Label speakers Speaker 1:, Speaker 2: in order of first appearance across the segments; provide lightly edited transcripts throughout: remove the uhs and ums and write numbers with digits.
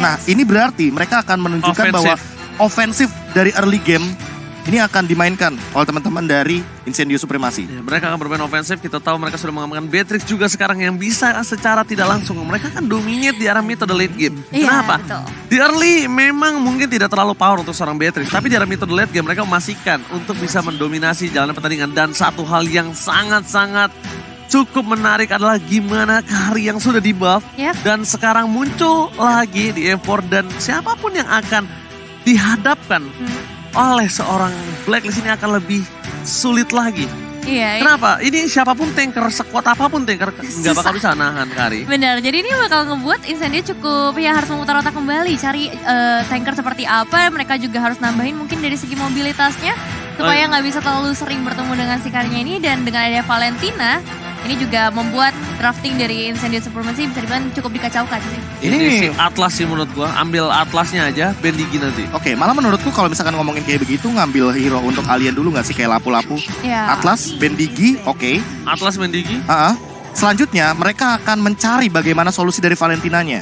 Speaker 1: Nah, ini berarti mereka akan menunjukkan bahwa ofensif dari early game ini akan dimainkan oleh teman-teman dari Incendio Supremacy.
Speaker 2: Ya, mereka akan bermain ofensif, kita tahu mereka sudah mengamankan Beatrix juga sekarang yang bisa secara tidak langsung. Mereka kan dominate di arah mid atau late game. Kenapa?
Speaker 3: Betul.
Speaker 2: Di early memang mungkin tidak terlalu power untuk seorang Beatrix. Tapi di arah mid atau late game mereka memastikan untuk bisa mendominasi jalan pertandingan. Dan satu hal yang sangat-sangat cukup menarik adalah gimana Kari yang sudah di buff. Dan sekarang muncul lagi di M4 dan siapapun yang akan dihadapkan oleh seorang Blacklist ini akan lebih sulit lagi.
Speaker 3: Iya.
Speaker 2: Kenapa? Ini siapapun tanker, sekuat apapun tanker nggak bakal bisa nahan Kari.
Speaker 3: Benar, jadi ini bakal ngebuat Incendio cukup ya harus memutar otak kembali. Cari tanker seperti apa, mereka juga harus nambahin mungkin dari segi mobilitasnya. Supaya nggak bisa terlalu sering bertemu dengan si Karinya ini. Dan dengan adanya Valentina, ini juga membuat drafting dari Incendio Supremacy bisa dibilang cukup dikacaukan sih.
Speaker 2: Ini si Atlas sih menurut gua, ambil Atlasnya aja, Bendigi nanti.
Speaker 1: Oke, malah menurutku kalau misalkan ngomongin kayak begitu, ngambil hero untuk alien dulu gak sih, kayak lapu-lapu. Atlas, Bendigi, oke.
Speaker 2: Atlas, Bendigi.
Speaker 1: Selanjutnya, mereka akan mencari bagaimana solusi dari Valentinanya.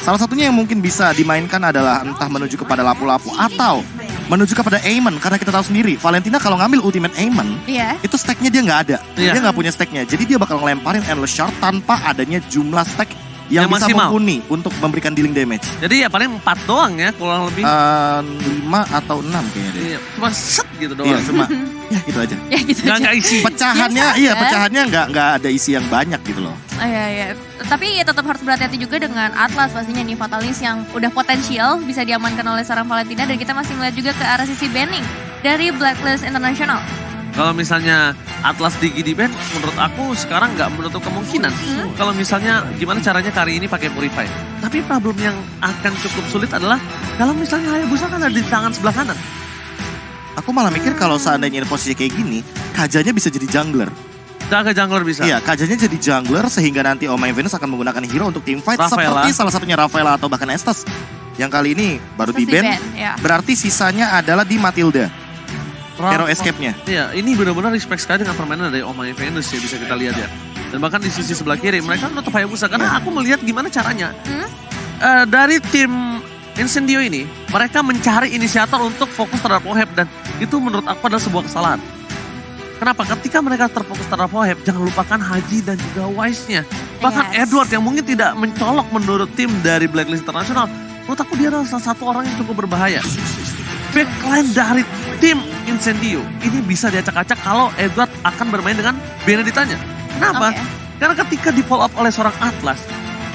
Speaker 1: Salah satunya yang mungkin bisa dimainkan adalah entah menuju kepada lapu-lapu atau menuju kepada Aemon. Karena kita tahu sendiri, Valentina kalau ngambil ultimate Aemon, itu stacknya dia nggak ada. Dia nggak punya stacknya. Jadi dia bakal ngelemparin Endless Shard tanpa adanya jumlah stack yang bisa mumpuni untuk memberikan dealing damage.
Speaker 2: Jadi ya paling 4 doang ya, kurang lebih.
Speaker 1: 5 atau 6 kayaknya deh.
Speaker 2: Iya, cuma set gitu doang.
Speaker 1: Iya, cuma ya gitu aja.
Speaker 3: Ya gitu aja.
Speaker 2: Nggak isi.
Speaker 1: Pecahannya, pecahannya nggak ada isi yang banyak gitu loh.
Speaker 3: Iya. Tapi ya tetap harus berhati-hati juga dengan Atlas pastinya nih, Fatalis yang udah potensial bisa diamankan oleh seorang Valentina. Dan kita masih melihat juga ke arah sisi banning dari Blacklist International.
Speaker 2: Kalau misalnya Atlas Digi di ban, menurut aku sekarang nggak menutup kemungkinan. Kalau misalnya gimana caranya Kari ini pakai Purify. Tapi problem yang akan cukup sulit adalah kalau misalnya Hayabusa kan ada di tangan sebelah kanan.
Speaker 1: Aku malah mikir kalau seandainya posisi kayak gini, Kajanya bisa jadi jungler.
Speaker 2: Jaga jungler bisa.
Speaker 1: Iya, Kajanya jadi jungler sehingga nanti Oh My Venus akan menggunakan hero untuk team fight seperti salah satunya Rafaela atau bahkan Estes. Yang kali ini baru di ban, berarti sisanya adalah di Matilda. Hero escape-nya.
Speaker 2: Iya, ini benar-benar respect sekali dengan permainan dari Oh My Venus ya, bisa kita lihat ya. Dan bahkan di sisi sebelah kiri mereka menutup Hayabusa karena aku melihat gimana caranya. Dari tim Incendio ini, mereka mencari inisiator untuk fokus terhadap Oheb dan itu menurut aku adalah sebuah kesalahan. Kenapa? Ketika mereka terfokus terhadap Oheb, jangan lupakan Haji dan juga Wise-nya. Bahkan Edward yang mungkin tidak mencolok menurut tim dari Blacklist International, menurut aku dia adalah salah satu orang yang cukup berbahaya. Backline dari tim Incendio ini bisa diacak-acak kalau Edward akan bermain dengan Beneditanya. Kenapa? Karena ketika di follow up oleh seorang Atlas,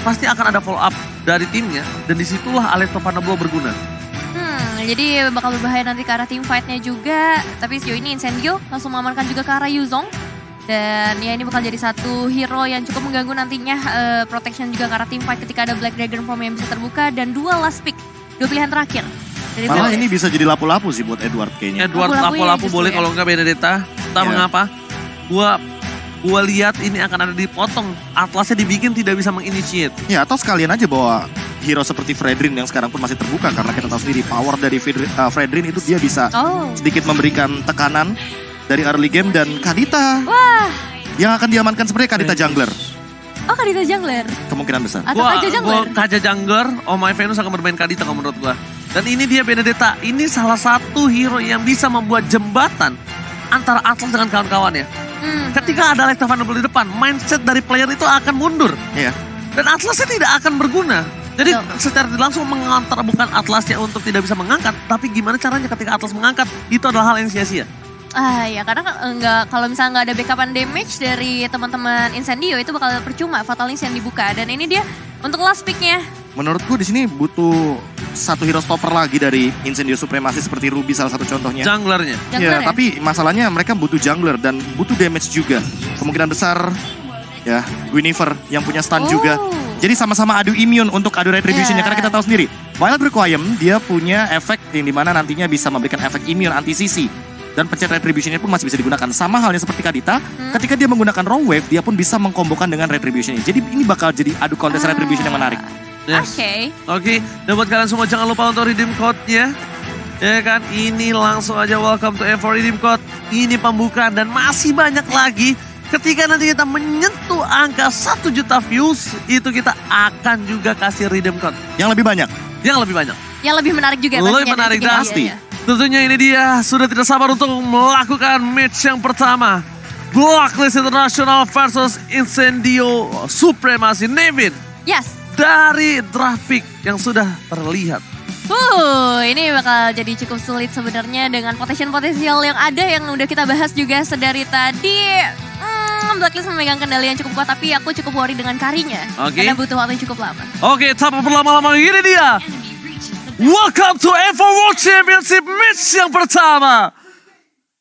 Speaker 2: pasti akan ada follow up dari timnya dan disitulah Aleto Panablo berguna.
Speaker 3: Jadi bakal berbahaya nanti ke arah team fight-nya juga. Tapi sejauh ini Incendio langsung mengamankan juga ke arah Yuzong. Dan ya ini bakal jadi satu hero yang cukup mengganggu nantinya protection juga ke arah team fight ketika ada Black Dragon form yang bisa terbuka. Dan 2 last pick, 2 pilihan terakhir.
Speaker 1: Malah ini bisa jadi lapu-lapu sih buat Edward kayaknya.
Speaker 2: Edward lapu-lapu boleh kalau enggak Benedetta. Entah mengapa. Gua lihat ini akan ada dipotong. Atlasnya dibikin tidak bisa menginitiate.
Speaker 1: Ya atau sekalian aja bawa hero seperti Fredrin yang sekarang pun masih terbuka. Karena kita tahu sendiri power dari Fredrin itu dia bisa sedikit memberikan tekanan dari early game. Dan Kadita yang akan diamankan sebenarnya Kadita jungler.
Speaker 3: Oh Kadita jungler?
Speaker 1: Kemungkinan besar.
Speaker 3: Atau Kaja jungler?
Speaker 2: Kaja jungler, Oh My Venus akan bermain Kadita kalau menurut gua. Dan ini dia Benedetta, ini salah satu hero yang bisa membuat jembatan antara Atlas dengan kawan-kawannya. Ketika ada Alexa Vanderbilt di depan, mindset dari player itu akan mundur. Dan Atlasnya tidak akan berguna. Jadi secara langsung mengantar bukan Atlasnya untuk tidak bisa mengangkat, tapi gimana caranya ketika Atlas mengangkat, itu adalah hal yang sia-sia.
Speaker 3: Ya karena kalau misalnya nggak ada backupan damage dari teman-teman Incendio itu bakal percuma Fatalis yang dibuka. Dan ini dia untuk last pick-nya.
Speaker 1: Menurutku di sini butuh satu hero stopper lagi dari Incendio Supremacy seperti Ruby salah satu contohnya.
Speaker 2: Junglernya.
Speaker 1: Ya, tapi masalahnya mereka butuh jungler dan butuh damage juga. Kemungkinan besar ya Guinevere yang punya stun juga. Jadi sama-sama adu immune untuk adu retributionnya karena kita tahu sendiri. Wild Requiem dia punya efek yang dimana nantinya bisa memberikan efek immune anti-CC. Dan pencet retributionnya pun masih bisa digunakan. Sama halnya seperti Kadita, ketika dia menggunakan raw wave, dia pun bisa mengkombokan dengan retributionnya. Jadi ini bakal jadi adu kontes retribution yang menarik.
Speaker 2: Yes. Oke. Dan buat kalian semua jangan lupa untuk redeem code-nya. Ya kan, ini langsung aja welcome to M4 redeem code. Ini pembukaan dan masih banyak lagi. Ketika nanti kita menyentuh angka 1 juta views, itu kita akan juga kasih redeem code.
Speaker 1: Yang lebih banyak.
Speaker 2: yang lebih banyak.
Speaker 3: Yang lebih menarik juga
Speaker 2: Lebih
Speaker 3: pastinya
Speaker 2: menarik
Speaker 3: dari segi
Speaker 2: dan
Speaker 3: media, ya.
Speaker 2: tentunya ini dia sudah tidak sabar untuk melakukan match yang pertama. Blacklist International versus Incendio Supremacy. Nevin,
Speaker 3: Yes.
Speaker 2: dari grafik yang sudah terlihat.
Speaker 3: Ini bakal jadi cukup sulit sebenarnya dengan potensial yang ada yang udah kita bahas juga sedari tadi. Blacklist memegang kendali yang cukup kuat, tapi aku cukup worry dengan Karinya.
Speaker 2: Oke.
Speaker 3: Karena butuh waktu yang cukup lama.
Speaker 2: Oke, tanpa berlama-lama ini dia. Welcome to F1 World Championship match yang pertama.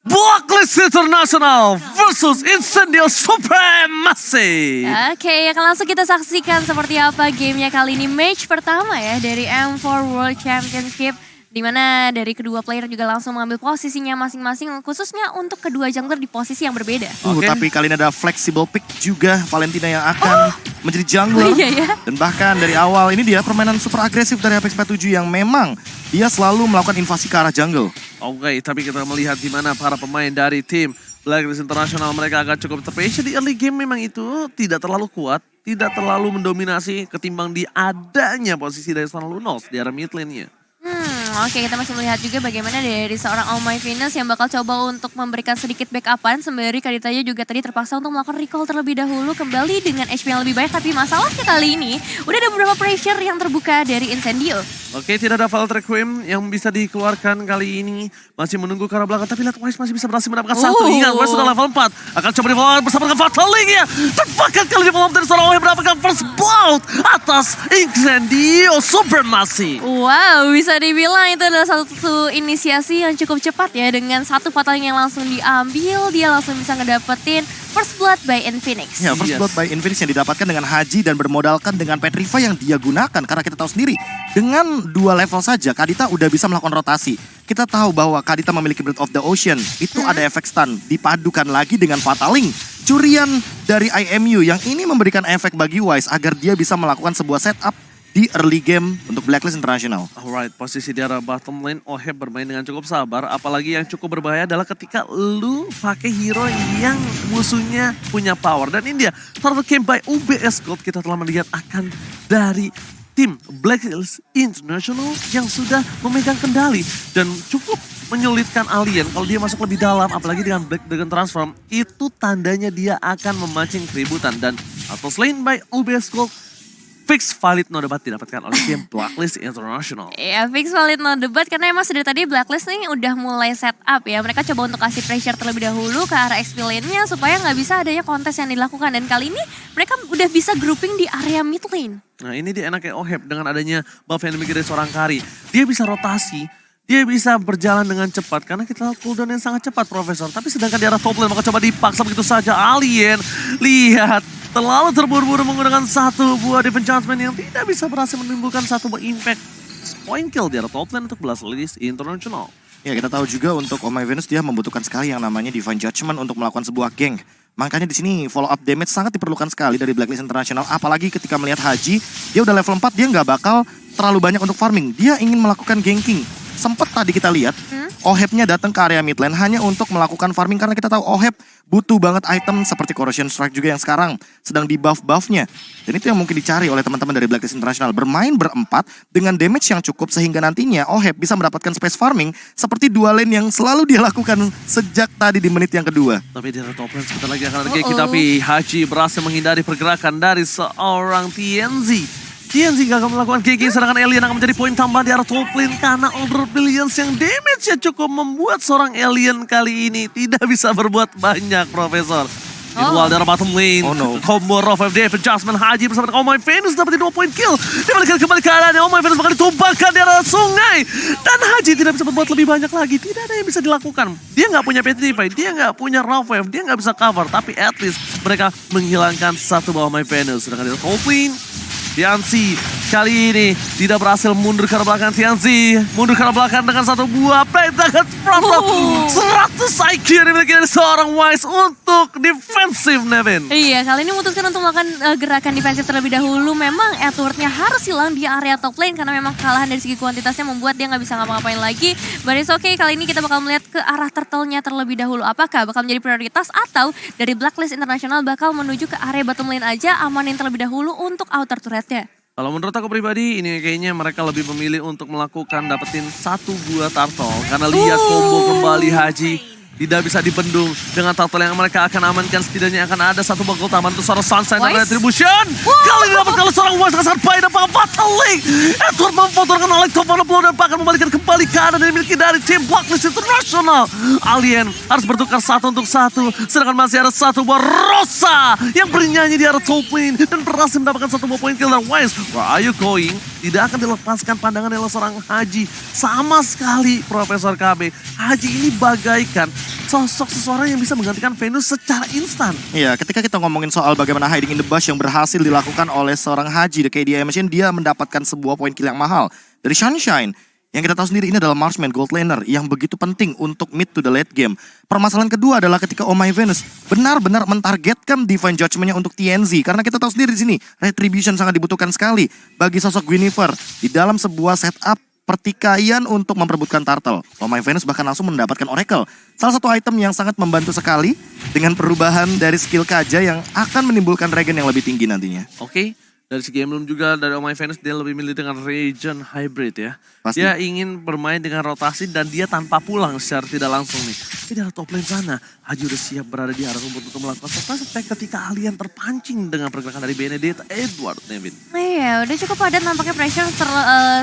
Speaker 2: Blacklist International versus Incendio Supremacy.
Speaker 3: Oke, akan langsung kita saksikan seperti apa gamenya kali ini. Match pertama ya dari M4 World Championship. Di mana dari kedua player juga langsung mengambil posisinya masing-masing. Khususnya untuk kedua jungler di posisi yang berbeda.
Speaker 2: Oke.
Speaker 1: Tapi kali ini ada flexible pick juga Valentina yang akan menjadi jungler.
Speaker 3: Iya ya.
Speaker 1: Dan bahkan dari awal ini dia permainan super agresif dari Apex 47 yang memang dia selalu melakukan invasi ke arah jungle.
Speaker 2: Oke, tapi kita melihat di mana para pemain dari tim Blacklist International mereka agak cukup terpatient di early game, memang itu tidak terlalu kuat, tidak terlalu mendominasi ketimbang di adanya posisi dari seorang Lunos di arah mid lane-nya.
Speaker 3: Oke, kita masih melihat juga bagaimana dari seorang Oh My Venus yang bakal coba untuk memberikan sedikit backupan. Sembari Kaditaya juga tadi terpaksa untuk melakukan recall terlebih dahulu kembali dengan HP yang lebih baik. Tapi masalahnya kali ini udah ada beberapa pressure yang terbuka dari Incendio.
Speaker 2: Oke, tidak ada Vault Requiem yang bisa dikeluarkan kali ini. Masih menunggu ke arah belakang, tapi lihat Wise masih bisa berhasil mendapatkan satu. Ingat, Wise sudah level 4. Akan coba di-follow bersama dengan Fatal Link-nya. Tepat kali di-follow dari seorang Wise mendapatkan first blood atas Incendio Supremacy.
Speaker 3: Wow, bisa dibilang itu adalah satu inisiasi yang cukup cepat ya. Dengan satu Fatal Link yang langsung diambil, dia langsung bisa ngedapetin First Blood by Infinix.
Speaker 1: Ya, First Blood by Infinix yang didapatkan dengan Haji dan bermodalkan dengan Petrify yang dia gunakan. Karena kita tahu sendiri, dengan 2 level saja Kadita udah bisa melakukan rotasi. Kita tahu bahwa Kadita memiliki Breath of the Ocean. Itu ada efek stun, dipadukan lagi dengan Fataling. Curian dari IMU yang ini memberikan efek bagi Wise agar dia bisa melakukan sebuah setup di early game untuk Blacklist International.
Speaker 2: Alright, posisi di arah bottom lane, Oheb bermain dengan cukup sabar. Apalagi yang cukup berbahaya adalah ketika lu pakai hero yang musuhnya punya power. Dan ini dia, target camp by UBS Gold kita telah melihat akan dari tim Blacklist International yang sudah memegang kendali. Dan cukup menyulitkan Alien kalau dia masuk lebih dalam, apalagi dengan Black Dragon Transform. Itu tandanya dia akan memancing keributan. Dan atau selain by UBS Gold, fix valid no debat didapatkan oleh tim Blacklist International.
Speaker 3: Ya, fix valid no debat karena emang sudah tadi Blacklist nih udah mulai set up ya. Mereka coba untuk kasih pressure terlebih dahulu ke arah XP lane-nya supaya nggak bisa adanya kontes yang dilakukan. Dan kali ini mereka udah bisa grouping di area mid lane.
Speaker 2: Nah, ini dia enaknya Oheb dengan adanya buff yang dimiliki dari seorang Kari. Dia bisa rotasi, dia bisa berjalan dengan cepat karena kita lihat cooldown yang sangat cepat, Profesor. Tapi sedangkan di arah top lane maka coba dipaksa begitu saja. Alien, lihat, terlalu terburu-buru menggunakan satu buah defense judgment yang tidak bisa berhasil menimbulkan satu buah impact point kill di arah top lane untuk Blacklist International.
Speaker 1: Ya, kita tahu juga untuk Oh My Venus dia membutuhkan sekali yang namanya Divine Judgment untuk melakukan sebuah gank. Makanya di sini follow up damage sangat diperlukan sekali dari Blacklist International. Apalagi ketika melihat Haji, dia udah level 4, dia nggak bakal terlalu banyak untuk farming. Dia ingin melakukan ganking. Sempet tadi kita lihat, Ohebnya datang ke area mid lane hanya untuk melakukan farming. Karena kita tahu Oheb butuh banget item seperti Corrosion Strike juga yang sekarang sedang di buff-buffnya. Dan itu yang mungkin dicari oleh teman-teman dari Blacklist International. Bermain berempat dengan damage yang cukup sehingga nantinya Oheb bisa mendapatkan space farming seperti dua lane yang selalu dia lakukan sejak tadi di menit yang kedua.
Speaker 2: Tapi di arah top lane sebentar lagi akan ada ganking, tapi Haji berhasil menghindari pergerakan dari seorang TNZ. TNZ gagal melakukan ganking, sedangkan Alien akan menjadi poin tambah di arah top lane karena Order Billions yang damage-nya cukup membuat seorang Alien kali ini tidak bisa berbuat banyak, Profesor. Dual dari bottom lane, combo Raw 5D, adjustment Haji bersama dengan Oh My Venus dapat 2 point kill. Dibalikan kembali ke arahnya, Oh My Venus bakal ditumbangkan di arah sungai. Dan Haji tidak bisa berbuat lebih banyak lagi, tidak ada yang bisa dilakukan. Dia nggak punya Petrify, dia nggak punya Raw 5, dia nggak bisa cover. Tapi at least mereka menghilangkan satu bawah Oh My Venus. Sedangkan di top lane, Tianzi kali ini tidak berhasil mundur ke arah belakang. Tianzi mundur ke arah belakang dengan satu buah play dengan 100 IQ yang dimiliki dari seorang Wise untuk defensif, Nevin.
Speaker 3: Iya, kali ini memutuskan untuk melakukan gerakan defensif terlebih dahulu. Memang Edward-nya harus hilang di area top lane karena memang kekalahan dari segi kuantitasnya membuat dia nggak bisa ngapa-ngapain lagi. But it's okay, kali ini kita bakal melihat ke arah turtle-nya terlebih dahulu. Apakah bakal menjadi prioritas atau dari Blacklist International bakal menuju ke area bottom lane aja, amanin terlebih dahulu untuk outer turret-nya?
Speaker 2: Kalau menurut aku pribadi, ini kayaknya mereka lebih memilih untuk melakukan dapetin 1 buah turtle. Karena lihat combo kembali Haji. Tidak bisa dibendung dengan turtle yang mereka akan amankan. Setidaknya akan ada 1 bakal taman untuk seorang Sunshine dan
Speaker 3: Wise?
Speaker 2: Retribution. Kali ini dapat kalau seorang Wise sangat baik dan Fatal Link. Edward memfotorkan oleh top blow dan bahkan membalikkan kembali keadaan yang dimiliki dari tim Blacklist International. Alien harus bertukar 1 untuk 1. Sedangkan masih ada 1 buah Rosa yang bernyanyi di arah top lane dan berhasil mendapatkan 1 buah poin kill dari Wise. Where are you going? Tidak akan dilepaskan pandangan oleh seorang Haji. Sama sekali Profesor KB. Haji ini bagaikan sosok seseorang yang bisa menggantikan Venus secara instan.
Speaker 1: Iya, ketika kita ngomongin soal bagaimana hiding in the bush yang berhasil dilakukan oleh seorang Haji, the KDA Machine, dia mendapatkan sebuah poin kill yang mahal dari Sunshine. Yang kita tahu sendiri ini adalah marksman gold laner yang begitu penting untuk mid to the late game. Permasalahan kedua adalah ketika Oh My Venus benar-benar mentargetkan Divine Judgment-nya untuk TNZ. Karena kita tahu sendiri di sini Retribution sangat dibutuhkan sekali bagi sosok Guinevere di dalam sebuah setup pertikaian untuk memperebutkan turtle. Oh My Venus bahkan langsung mendapatkan Oracle. Salah satu item yang sangat membantu sekali dengan perubahan dari skill Kaja yang akan menimbulkan regen yang lebih tinggi nantinya.
Speaker 2: Oke. Dari segi emblem juga dari Oh My Venus dia lebih milih dengan Regen Hybrid ya.
Speaker 1: Pasti.
Speaker 2: Dia ingin bermain dengan rotasi dan dia tanpa pulang secara tidak langsung nih. Di dalam top lane sana, Haji udah siap berada di arah rumput untuk melakukan surprise attack ketika Alien terpancing dengan pergerakan dari Benedict Edward, Nevin.
Speaker 3: Iya, udah cukup padat nampaknya pressure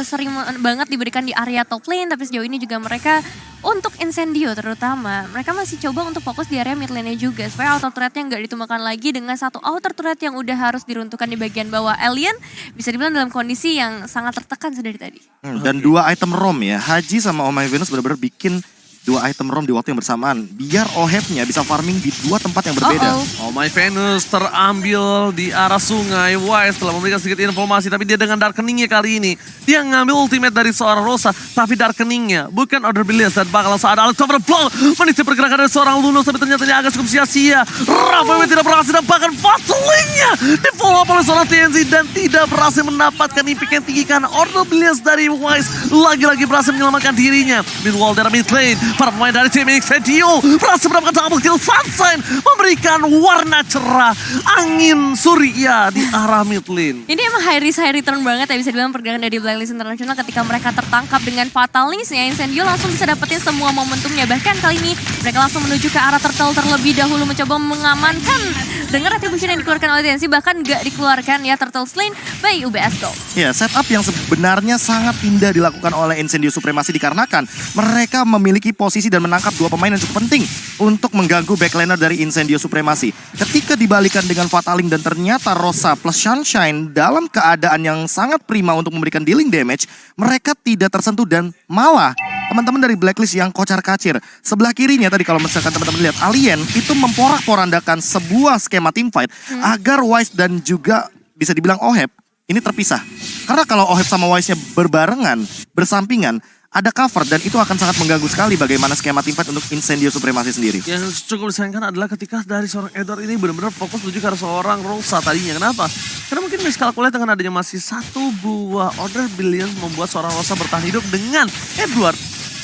Speaker 3: sering banget diberikan di area top lane, tapi sejauh ini juga mereka untuk Incendio terutama, mereka masih coba untuk fokus di area mid lane-nya juga supaya outer turret-nya nggak ditumbangkan lagi dengan 1 outer turret yang udah harus diruntuhkan di bagian bawah. Alien bisa dibilang dalam kondisi yang sangat tertekan sedari tadi.
Speaker 1: Dan 2 item ROM ya, Haji sama Oh My Venus benar-benar bikin 2 item ROM di waktu yang bersamaan. Biar Oheb-nya bisa farming di 2 tempat yang berbeda.
Speaker 2: Oh My Venus terambil di arah sungai. Wise telah memberikan sedikit informasi, tapi dia dengan Darkening-nya kali ini. Dia ngambil ultimate dari seorang Rosa, tapi Darkening-nya bukan Order Billions dan bakal langsung ada Alex Overflow. Meniti pergerakan dari seorang Lunus, tapi ternyata dia agak cukup sia-sia. Rafael tidak berhasil dan bahkan Fatal-Link-nya di follow up oleh seorang TNZ dan tidak berhasil mendapatkan impact yang tinggi karena Order Billions dari Wise lagi-lagi berhasil menyelamatkan dirinya. Meanwhile dari mid lane, para pemain dari tim Incendio berhasil mendapatkan double kill. Sunshine memberikan warna cerah angin surya di arah mid lane.
Speaker 3: Ini emang high risk high return banget ya, bisa dibilang pergerakan dari Blacklist International ketika mereka tertangkap dengan Fatal Link-nya. Incendio langsung bisa dapetin semua momentumnya. Bahkan kali ini mereka langsung menuju ke arah turtle terlebih dahulu mencoba mengamankan dengan retribution yang dikeluarkan oleh TNC, bahkan gak dikeluarkan ya turtle slain by UBS Gold.
Speaker 1: Ya, setup yang sebenarnya sangat indah dilakukan oleh Incendio Supremacy dikarenakan mereka memiliki posisi dan menangkap 2 pemain yang cukup penting untuk mengganggu backliner dari Incendio Supremacy. Ketika dibalikan dengan Fataling dan ternyata Rosa plus Sunshine dalam keadaan yang sangat prima untuk memberikan dealing damage, mereka tidak tersentuh dan malah teman-teman dari Blacklist yang kocar-kacir. Sebelah kirinya tadi kalau misalkan teman-teman lihat, Alien itu memporak-porandakan sebuah skema teamfight agar Wise dan juga bisa dibilang Oheb ini terpisah. Karena kalau Oheb sama Wise-nya berbarengan, bersampingan, ada cover dan itu akan sangat mengganggu sekali bagaimana skema teamfight untuk Incendio Supremacy sendiri.
Speaker 2: Yang cukup disayangkan adalah ketika dari seorang Edward ini benar-benar fokus menuju ke arah seorang Rosa tadinya. Kenapa? Karena mungkin miskalkulasi dengan adanya masih 1 buah Order Billions membuat seorang Rosa bertahan hidup dengan Edward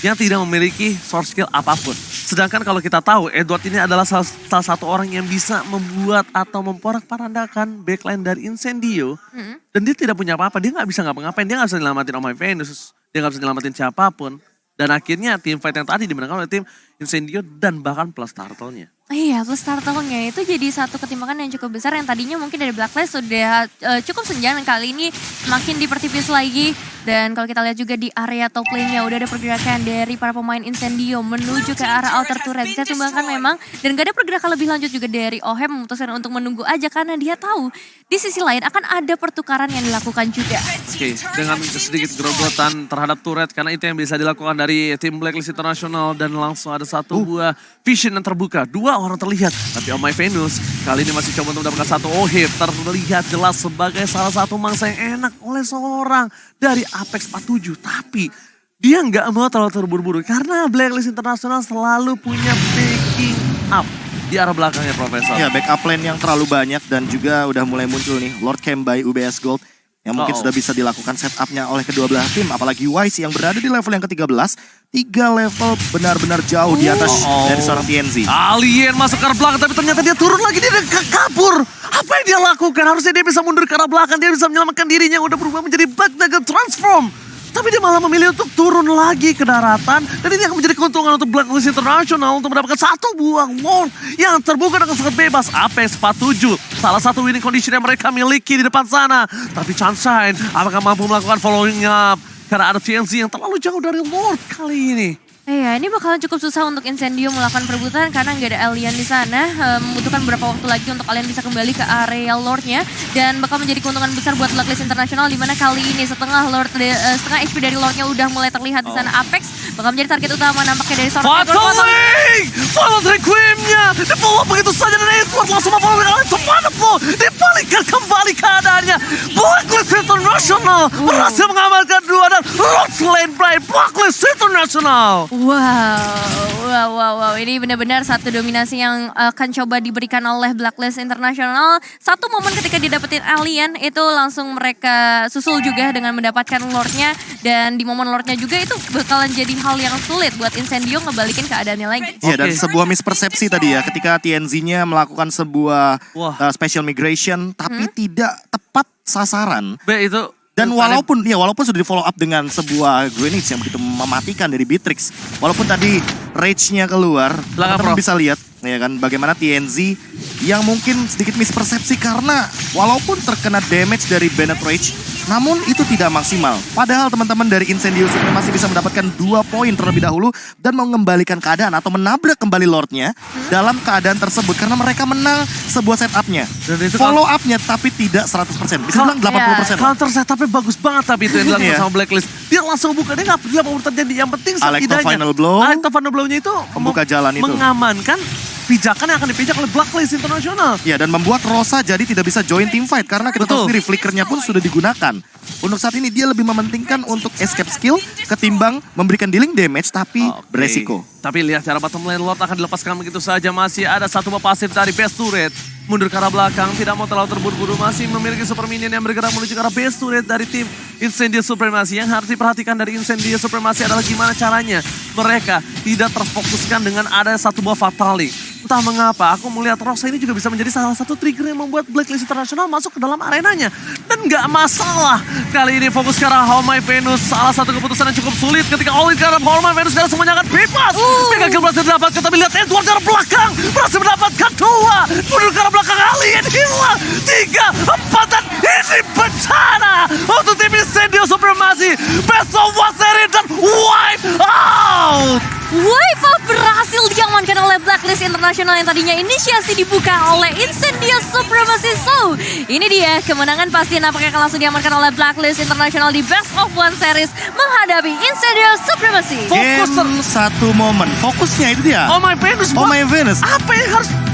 Speaker 2: yang tidak memiliki source skill apapun. Sedangkan kalau kita tahu Edward ini adalah salah satu orang yang bisa membuat atau memporak-porandakan backline dari Incendio. Dan dia tidak punya apa-apa, dia nggak bisa ngapa-ngapain, dia nggak bisa nyelamatin Oh My Venus, dia nggak bisa nyelamatin siapapun. Dan akhirnya tim fight yang tadi dimenangkan oleh tim Incendio dan bahkan plus turtle-nya.
Speaker 3: Iya, plus turtle-nya itu jadi satu ketimpangan yang cukup besar yang tadinya mungkin dari Blacklist sudah cukup senjang, dan kali ini makin dipertipis lagi. Dan kalau kita lihat juga di area top lane-nya udah ada pergerakan dari para pemain Incendio menuju ke arah outer turret. Bisa tumbangkan memang, dan gak ada pergerakan lebih lanjut juga dari Oheb memutuskan untuk menunggu aja karena dia tahu di sisi lain akan ada pertukaran yang dilakukan juga.
Speaker 2: Oke, dengan sedikit grogotan terhadap turret karena itu yang bisa dilakukan dari tim Blacklist International dan langsung ada 1 buah vision yang terbuka. 2 orang terlihat, tapi Oh My Venus kali ini masih coba untuk mendapatkan 1 Oheb. Terlihat jelas sebagai salah satu mangsa yang enak oleh seorang dari Apex 47. Tapi dia nggak mau terlalu terburu-buru karena Blacklist International selalu punya backing up di arah belakangnya, Profesor.
Speaker 1: Ya, backup lane yang terlalu banyak dan juga udah mulai muncul nih Lord Camp by UBS Gold yang mungkin sudah bisa dilakukan setupnya oleh kedua belah tim. Apalagi YC yang berada di level yang ke-13. 3 level benar-benar jauh di atas dari seorang TNZ.
Speaker 2: Alien masuk ke arah belakang, tapi ternyata dia turun lagi, dia kabur. Apa yang dia lakukan? Harusnya dia bisa mundur ke arah belakang, dia bisa menyelamatkan dirinya yang udah berubah menjadi Black Nugget Transform. Tapi dia malah memilih untuk turun lagi ke daratan. Dan ini akan menjadi keuntungan untuk Blacklist International untuk mendapatkan 1 buah Lord yang terbuka dengan sangat bebas. Apex 47, salah satu winning condition yang mereka miliki di depan sana. Tapi Sunshine apakah mampu melakukan following up? Karena ada TNZ yang terlalu jauh dari Lord kali ini.
Speaker 3: Iya, ini bakalan cukup susah untuk Incendio melakukan perebutan karena nggak ada alien di sana. Membutuhkan beberapa waktu lagi untuk kalian bisa kembali ke area Lordnya dan bakal menjadi keuntungan besar buat Blacklist International di mana kali ini setengah HP dari Lordnya udah mulai terlihat di sana. Apex bakal menjadi target utama nampaknya dari seorang
Speaker 2: Follow Requiem-nya di-follow begitu saja dan Edward langsung memfollow dengan Wonderful. Dibalikan kembali keadaannya. Blacklist International berhasil mengamankan 2 dan Lord slain by Blacklist International.
Speaker 3: Wow. Ini benar-benar satu dominasi yang akan coba diberikan oleh Blacklist International. Satu momen ketika didapetin alien itu langsung mereka susul juga dengan mendapatkan Lordnya. Dan di momen Lordnya juga itu bakalan jadi hal yang sulit buat Incendio ngebalikin keadaannya lagi.
Speaker 1: Iya, dan sebuah mispersepsi tadi ya ketika TNZ-nya melakukan sebuah special migration tapi tidak tepat sasaran.
Speaker 2: itu
Speaker 1: Dan walaupun sudah di follow up dengan sebuah grenade yang begitu mematikan dari Beatrix. Walaupun tadi rage-nya keluar, teman-teman bisa lihat ya kan bagaimana TNZ yang mungkin sedikit mispersepsi karena walaupun terkena damage dari Bennett Rage, namun itu tidak maksimal. Padahal teman-teman dari Incendio masih bisa mendapatkan 2 poin terlebih dahulu dan mengembalikan keadaan atau menabrak kembali Lordnya dalam keadaan tersebut karena mereka menang sebuah setupnya. Follow up-nya tapi tidak 100%, bisa bilang 80%.
Speaker 2: Counter setupnya bagus banget tapi itu yang dilakukan sama Blacklist. Dia langsung buka, dia nggak peduli apa yang terjadi. Yang penting setidaknya
Speaker 1: Final Blow.
Speaker 2: Alecto Final Blow-nya itu
Speaker 1: pembuka jalan itu.
Speaker 2: Mengamankan pijakan yang akan dipijak oleh Blacklist International.
Speaker 1: Ya, dan membuat Rosa jadi tidak bisa join team fight karena kita tahu sendiri flickernya pun sudah digunakan. Untuk saat ini dia lebih mementingkan untuk escape skill ketimbang memberikan dealing damage tapi beresiko.
Speaker 2: Tapi lihat cara bottom lane Lord akan dilepaskan begitu saja. Masih ada satu pasif dari base turret. Mundur ke arah belakang, tidak mau terlalu terburu-buru. Masih memiliki super minion yang bergerak menuju ke arah base turret dari tim Incendio Supremacy. Yang harus diperhatikan dari Incendio Supremacy adalah gimana caranya mereka tidak terfokuskan dengan ada satu buah Fatali. Entah mengapa, aku melihat Rosa ini juga bisa menjadi salah satu trigger yang membuat Blacklist International masuk ke dalam arenanya. Dan nggak masalah. Kali ini fokus ke arah How My Venus. Salah satu keputusan yang cukup sulit ketika all in ke arah How My Venus. Karena semuanya akan bebas. Mega kill berhasil didapatkan. Tapi lihat Edward ke arah belakang. Berhasil mendapatkan 2. Mundur ke arah belakang. Alien hilang. 3, 4 dan ini bencana. Untuk tim Incendio Supremacy. Best of 1 seri dan wipe out.
Speaker 3: Wipe out berhasil diamankan oleh Blacklist International yang tadinya inisiasi dibuka oleh Incendio Supremacy. So, ini dia kemenangan pasti nampaknya akan langsung diamankan oleh Blacklist International di Best of 1 Series menghadapi Incendio Supremacy.
Speaker 1: Game satu momen, fokusnya itu dia.
Speaker 2: Oh my Venus.
Speaker 1: Oh my Venus.
Speaker 2: Apa yang harus